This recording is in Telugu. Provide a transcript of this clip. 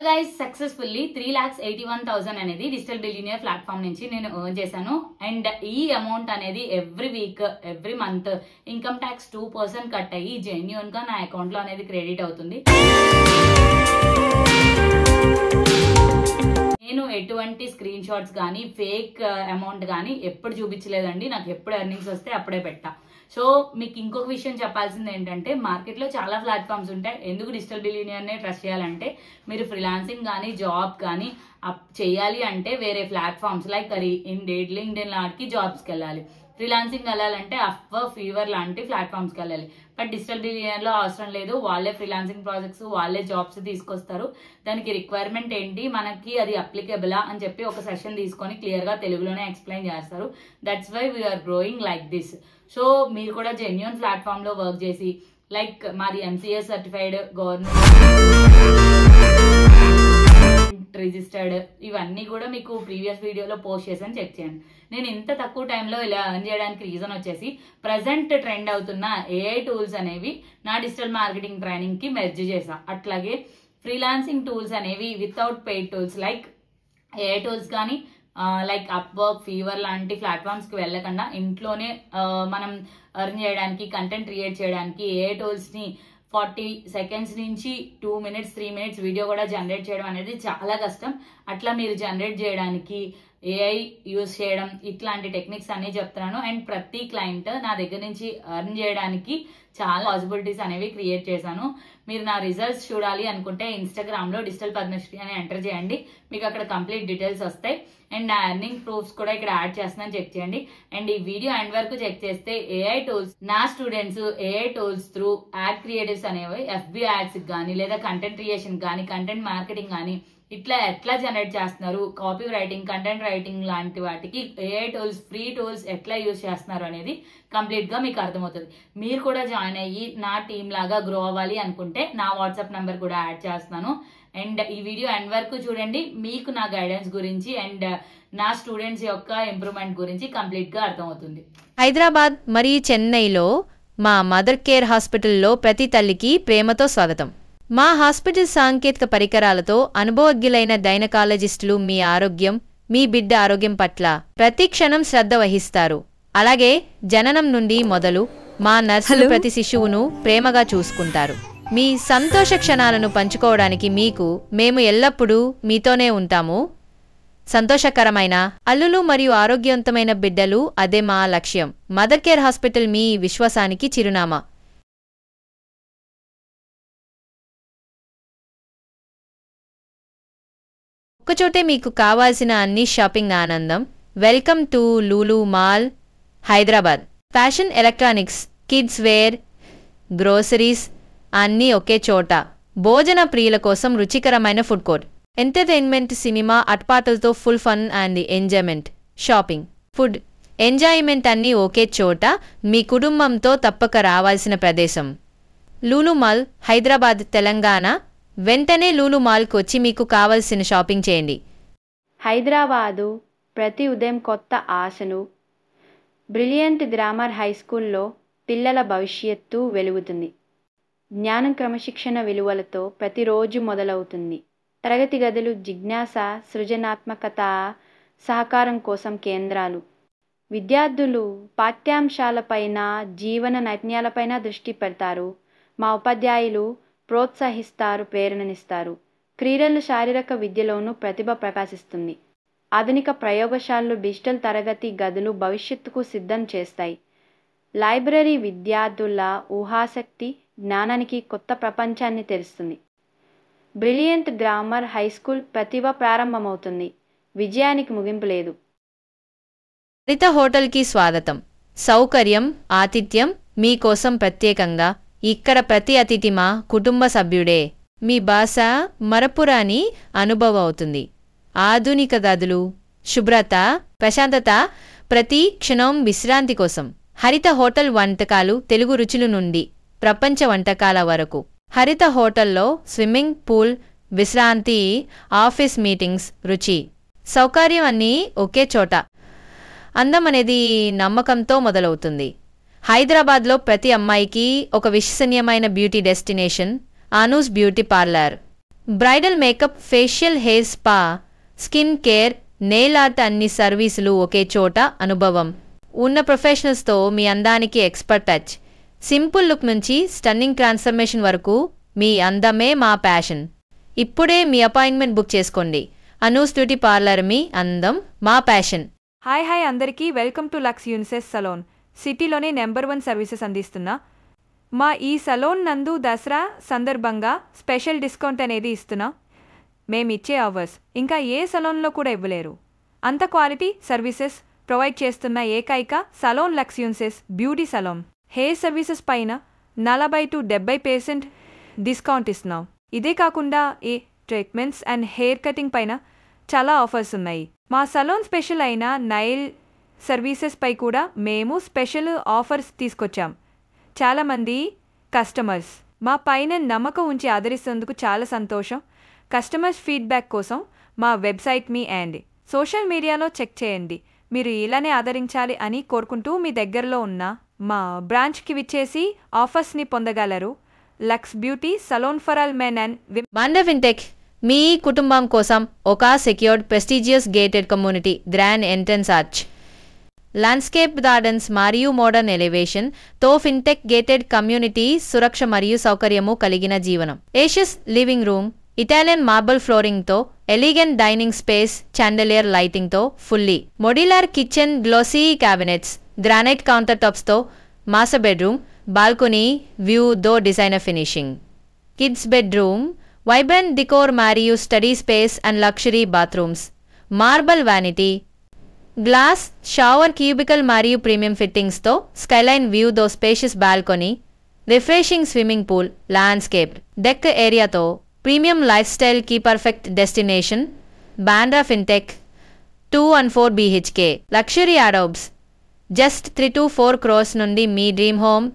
గైస్ సక్సెస్ఫుల్లీ 3,81,000 అనేది డిజిటల్ బిలియనియర్ ప్లాట్ఫామ్ నుంచి నేను ఎర్న్ చేశాను. అండ్ ఈ అమౌంట్ అనేది every week every month income tax 2% cut అయ్యి జెన్యూన్ గా నా అకౌంట్ లో అనేది క్రెడిట్ అవుతుంది. నేను ఎటువంటి స్క్రీన్ షాట్స్ కానీ ఫేక్ అమౌంట్ కానీ ఎప్పుడు చూపించలేదండి. నాకు ఎప్పుడు ఎర్నింగ్స్ వస్తే అప్పుడే పెట్టా. సో మీకు ఇంకొక విషయం చెప్పాల్సింది ఏంటంటే, మార్కెట్లో చాలా ప్లాట్ఫామ్స్ ఉంటాయి. ఎందుకు డిజిటల్ బిలియనియర్నే ట్రస్ట్ చేయాలంటే, మీరు ఫ్రీలాన్సింగ్ కానీ జాబ్ కానీ చేయాలి అంటే వేరే ప్లాట్ఫామ్స్ లైక్ ఇన్డీడ్, లింక్డ్ఇన్ లాంటి జాబ్స్కి వెళ్ళాలి. ఫ్రీలాన్సింగ్ వెళ్ళాలంటే అప్వర్క్, ఫీవర్ లాంటి ప్లాట్ఫామ్స్కి వెళ్ళాలి. బట్ డిజిటల్ బిలియనియర్ లో అవసరం లేదు. వాళ్ళే ఫ్రీలాన్సింగ్ ప్రాజెక్ట్స్, వాళ్ళే జాబ్స్ తీసుకొస్తారు. దానికి రిక్వైర్మెంట్ ఏంటి, మనకి అది అప్లికేబులా అని చెప్పి ఒక సెషన్ తీసుకొని క్లియర్ గా తెలుగులోనే ఎక్స్ప్లెయిన్ చేస్తారు. That's why we are growing like this. So మీరు కూడా జెన్యూన్ ప్లాట్ఫామ్ లో వర్క్ చేసి, లైక్ మాది MCA సర్టిఫైడ్, గవర్నమెంట్ రిజిస్టర్డ్, ఇవన్నీ కూడా మీకు ప్రీవియస్ వీడియోలో పోస్ట్ చేసాను, చెక్ చేయండి. నేను ఇంత తక్కువ టైంలో ఇలా ఎర్న్ చేయడానికి రీజన్ వచ్చేసి, ప్రజెంట్ ట్రెండ్ అవుతున్న AI టూల్స్ అనేవి నా డిజిటల్ మార్కెటింగ్ ట్రైనింగ్ కి మెర్జ్ చేసా. అట్లాగే ఫ్రీలాన్సింగ్ టూల్స్ అనేవి without paid tools like AI tools కానీ లైక్ అప్వర్క్, ఫీవర్ లాంటి ప్లాట్ఫామ్స్ కి వెళ్ళకుండా ఇంట్లోనే మనం ఎర్న్ చేయడానికి, కంటెంట్ క్రియేట్ చేయడానికి AI టూల్స్ ని 40 సెకండ్స్ నుంచి 2 మినిట్స్ 3 మినిట్స్ వీడియో కూడా జనరేట్ చేయడం అనేది చాలా కష్టం. అట్లా మీరు జనరేట్ చేయడానికి AI యూజ్ చేయడం, ఇట్లాంటి టెక్నిక్స్ అన్ని చెప్తున్నాను. అండ్ ప్రతి క్లయింట్ నా దగ్గర నుంచి ఎర్న్ చేయడానికి చాలా పాసిబిలిటీస్ అనేవి క్రియేట్ చేశాను. మీరు నా రిజల్ట్స్ చూడాలి అనుకుంటే ఇన్స్టాగ్రామ్ లో డిజిటల్ పద్మశ్రీ అని ఎంటర్ చేయండి, మీకు అక్కడ కంప్లీట్ డీటెయిల్స్ వస్తాయి. అండ్ నా ఎర్నింగ్ ప్రూఫ్స్ కూడా ఇక్కడ యాడ్ చేస్తున్నాను, చెక్ చేయండి. అండ్ ఈ వీడియో ఎండ్ వరకు చెక్ చేస్తే AI టూల్స్, నా students AI tools through ad creatives అనేవి FB యాడ్స్ కానీ లేదా కంటెంట్ క్రియేషన్ కానీ కంటెంట్ మార్కెటింగ్ కానీ ఇట్లా ఎట్లా జనరేట్ చేస్తున్నారు, కాపీ రైటింగ్, కంటెంట్ రైటింగ్ లాంటి వాటికి AI టూల్స్, ఫ్రీ టూల్స్ ఎట్లా యూజ్ చేస్తున్నారు అనేది కంప్లీట్ గా మీకు అర్థమవుతుంది. మీరు కూడా జాయిన్ అయ్యి నా టీమ్ లాగా గ్రో అవ్వాలి అనుకుంటే నా వాట్సాప్ నంబర్ కూడా యాడ్ చేస్తున్నాను. అండ్ ఈ వీడియో ఎండ్ వరకు చూడండి, మీకు నా గైడెన్స్ గురించి అండ్ నా స్టూడెంట్స్ యొక్క ఇంప్రూవ్మెంట్ గురించి కంప్లీట్ గా అర్థమవుతుంది. హైదరాబాద్ మరియు చెన్నైలో మా మదర్ కేర్ హాస్పిటల్లో ప్రతి తల్లికి ప్రేమతో స్వాగతం. మా హాస్పిటల్ సాంకేతిక పరికరాలతో అనుభవజ్ఞులైన గైనకాలజిస్టులు మీ ఆరోగ్యం, మీ బిడ్డ ఆరోగ్యం పట్ల ప్రతి క్షణం శ్రద్ధ వహిస్తారు. అలాగే జననం నుండి మొదలు మా నర్సులు ప్రతి శిశువును ప్రేమగా చూసుకుంటారు. మీ సంతోష క్షణాలను పంచుకోవడానికి మేము ఎల్లప్పుడూ మీతోనే ఉంటాము. సంతోషకరమైన అల్లులు మరియు ఆరోగ్యవంతమైన బిడ్డలు, అదే మా లక్ష్యం. మదర్ కేర్ హాస్పిటల్ మీ విశ్వాసానికి చిరునామా. ఒక్కచోటే మీకు కావాల్సిన అన్ని షాపింగ్ ఆనందం. Welcome to Lulu mall Hyderabad. Fashion, electronics, kids wear, groceries అన్నీ ఒకే చోట. భోజన ప్రియుల కోసం రుచికరమైన ఫుడ్ కోర్ట్, ఎంటర్టైన్మెంట్, సినిమా, అట్పాటలతో full fun and enjoyment. Shopping, food, enjoyment అన్నీ ఒకే చోట. మీ కుటుంబంతో తప్పక రావాల్సిన ప్రదేశం లూలు మాల్ హైదరాబాద్, తెలంగాణ. వెంటనే లూలు మాల్కి వచ్చి మీకు కావలసిన షాపింగ్ చేయండి. హైదరాబాదు ప్రతి ఉదయం కొత్త ఆశను. బ్రిలియంట్ గ్రామర్ హై స్కూల్లో పిల్లల భవిష్యత్తు వెలుగుతుంది. జ్ఞానం, క్రమశిక్షణ విలువలతో ప్రతిరోజు మొదలవుతుంది. తరగతి గదులు జిజ్ఞాస, సృజనాత్మకత, సహకారం కోసం కేంద్రాలు. విద్యార్థులు పాఠ్యాంశాలపైన, జీవన నైపుణ్యాలపైన దృష్టి పెడతారు. మా ఉపాధ్యాయులు ప్రోత్సహిస్తారు, ప్రేరణనిస్తారు. క్రీడలు, శారీరక విద్యలోనూ ప్రతిభ ప్రకాశిస్తుంది. ఆధునిక ప్రయోగశాలలు, డిజిటల్ తరగతి గదులు భవిష్యత్తుకు సిద్ధం చేస్తాయి. లైబ్రరీ విద్యార్థుల ఊహాశక్తి, జ్ఞానానికి కొత్త ప్రపంచాన్ని తెరుస్తుంది. బ్రిలియంట్ గ్రామర్ హై స్కూల్ ప్రతిభ ప్రారంభమవుతుంది, విజయానికి ముగింపు లేదు. హరిత హోటల్కి స్వాగతం. సౌకర్యం, ఆతిథ్యం మీకోసం ప్రత్యేకంగా. ఇక్కడ ప్రతి అతిథి మా కుటుంబ సభ్యుడే. మీ భాష మరపురాని అనుభవం అవుతుంది. ఆధునిక గదులు, శుభ్రత, ప్రశాంతత, ప్రతి క్షణం విశ్రాంతి కోసం. హరిత హోటల్ వంటకాలు తెలుగు రుచుల నుండి ప్రపంచ వంటకాల వరకు. హరిత హోటల్లో స్విమ్మింగ్ పూల్, విశ్రాంతి, ఆఫీస్ మీటింగ్స్, రుచి, సౌకర్యం అన్నీ ఒకే చోట. అందం అనేది నమ్మకంతో మొదలవుతుంది. హైదరాబాద్లో ప్రతి అమ్మాయికి ఒక విశ్వసనీయమైన beauty destination Anu's beauty parlour. Bridal makeup, facial, hair spa, skin care, nail art అన్ని సర్వీసులు ఒకే చోట. అనుభవం ఉన్న ప్రొఫెషనల్స్తో మీ అందానికి ఎక్స్పర్ట్ టచ్. సింపుల్ లుక్ నుంచి స్టన్నింగ్ ట్రాన్స్ఫర్మేషన్ వరకు మీ అందమే మా ప్యాషన్. ఇప్పుడే మీ అపాయింట్మెంట్ బుక్ చేసుకోండి. అనూస్ బ్యూటీ పార్లర్, మీ అందం మా ప్యాషన్. హాయ్ అందరికీ వెల్కమ్ టు లక్స్ యూనిసెస్ సలోన్. సిటీలోనే నెంబర్ 1 సర్వీసెస్ అందిస్తున్నా మా ఈ సలోన్ నందు దసరా సందర్భంగా స్పెషల్ డిస్కౌంట్ అనేది ఇస్తున్నా. మేమిచ్చే అవర్స్ ఇంకా ఏ సలోన్లో కూడా ఇవ్వలేరు. అంత క్వాలిటీ సర్వీసెస్ ప్రొవైడ్ చేస్తున్న ఏకైక salon Lux unisex beauty salon. Hair services పైన 40 to 70% డిస్కౌంట్ ఇస్తున్నాం. ఇదే కాకుండా ఈ ట్రీట్మెంట్స్ అండ్ హెయిర్ కటింగ్ పైన చాలా ఆఫర్స్ ఉన్నాయి. మా సలోన్ స్పెషల్ అయిన నైల్ సర్వీసెస్ పై కూడా మేము స్పెషల్ ఆఫర్స్ తీసుకొచ్చాం. చాలామంది కస్టమర్స్ మా పైన నమ్మకం ఉంచి ఆదరిస్తున్నందుకు చాలా సంతోషం. కస్టమర్స్ ఫీడ్బ్యాక్ కోసం మా వెబ్సైట్ మీ అండ్ సోషల్ మీడియాలో చెక్ చేయండి. మీరు ఇలానే ఆదరించాలి అని కోరుకుంటూ మీ దగ్గరలో ఉన్న మా బ్రాంచ్కి విచ్చేసి ఆఫర్స్ని పొందగలరు. Lux beauty salon for all men and Bandra fintech మీ కుటుంబం కోసం ఒక secured prestigious gated community, grand entrance arch, landscape gardens మరియు మోడర్న్ ఎలివేషన్ తో ఫిన్టెక్ గేటెడ్ కమ్యూనిటీ సురక్ష మరియు సౌకర్యము కలిగిన జీవనం. ఏషియస్ లివింగ్ రూమ్, ఇటాలియన్ మార్బుల్ ఫ్లోరింగ్తో ఎలిగెంట్ డైనింగ్ స్పేస్, చాండలియర్ లైటింగ్తో fully modular kitchen, glossy cabinets, granite counter టాప్స్తో మాస్టర్ బెడ్రూమ్, బాల్కనీ వ్యూ దో designer finishing, kids bedroom, vibrant decor మరియు study space and luxury bathrooms, marble vanity, glass shower cubicle మరియు ప్రీమియం ఫిట్టింగ్స్తో స్కైలైన్ వ్యూ దో spacious balcony, refreshing swimming pool, landscape deck ఏరియాతో ప్రీమియం లైఫ్ స్టైల్కి perfect destination. Bandra fintech 2 and 4 BHK luxury అడోబ్స్ జస్ట్ 3 to 4 crores నుండి మీ డ్రీమ్ హోమ్